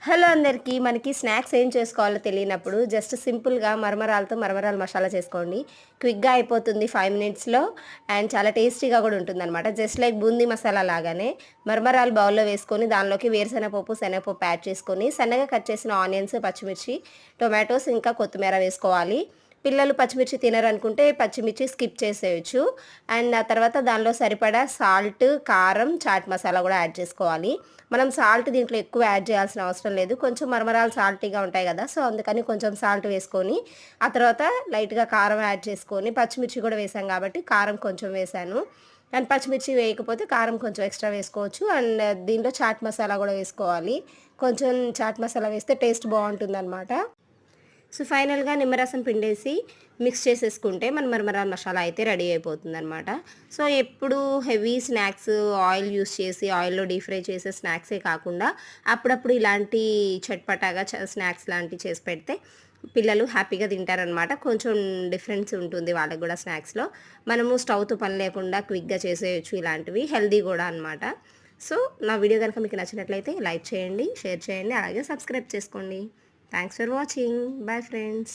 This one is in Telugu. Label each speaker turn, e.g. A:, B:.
A: హలో అందరికీ. మనకి స్నాక్స్ ఏం చేసుకోవాలో తెలియనప్పుడు జస్ట్ సింపుల్గా మరమరాలతో మరమరాల మసాలా చేసుకోండి. క్విక్గా అయిపోతుంది 5 మినిట్స్లో అండ్ చాలా టేస్టీగా కూడా ఉంటుందన్నమాట. జస్ట్ లైక్ బూందీ మసాలా లాగానే మరమరాలు బౌల్లో వేసుకొని దానిలోకి వేరుశనగపప్పు శనగపప్పు యాడ్ చేసుకొని సన్నగా కట్ చేసిన ఆనియన్స్, పచ్చిమిర్చి, టొమాటోస్ ఇంకా కొత్తిమీర వేసుకోవాలి. పిల్లలు పచ్చిమిర్చి తినరనుకుంటే పచ్చిమిర్చి స్కిప్ చేసేయచ్చు. అండ్ ఆ తర్వాత దానిలో సరిపడా సాల్ట్, కారం, చాట్ మసాలా కూడా యాడ్ చేసుకోవాలి. మనం సాల్ట్ దీంట్లో ఎక్కువ యాడ్ చేయాల్సిన అవసరం లేదు. కొంచెం మరమరాలు సాల్టీగా ఉంటాయి కదా, సో అందుకని కొంచెం సాల్ట్ వేసుకొని ఆ తర్వాత లైట్గా కారం యాడ్ చేసుకొని, పచ్చిమిర్చి కూడా వేసాం కాబట్టి కారం కొంచెం వేసాను. అండ్ పచ్చిమిర్చి వేయకపోతే కారం కొంచెం ఎక్స్ట్రా వేసుకోవచ్చు. అండ్ దీంట్లో చాట్ మసాలా కూడా వేసుకోవాలి. కొంచెం చాట్ మసాలా వేస్తే టేస్ట్ బాగుంటుందన్నమాట. సో ఫైనల్గా నిమ్మరసం పిండేసి మిక్స్ చేసేసుకుంటే మన మరమరాల మసాలా అయితే రెడీ అయిపోతుందన్నమాట. సో ఎప్పుడు హెవీ స్నాక్స్ ఆయిల్ యూస్ చేసి ఆయిల్లో డీప్ ఫ్రై చేసే స్నాక్సే కాకుండా అప్పుడప్పుడు ఇలాంటి చట్పటాగా స్నాక్స్ లాంటివి చేసి పెడితే పిల్లలు హ్యాపీగా తింటారనమాట. కొంచెం డిఫరెన్స్ ఉంటుంది వాళ్ళకి కూడా స్నాక్స్లో. మనము స్టవ్తో పని లేకుండా క్విక్గా చేసేయచ్చు, ఇలాంటివి హెల్దీ కూడా అనమాట. సో నా వీడియో కనుక మీకు నచ్చినట్లయితే లైక్ చేయండి, షేర్ చేయండి, అలాగే సబ్స్క్రైబ్ చేసుకోండి. Thanks for watching. Bye friends.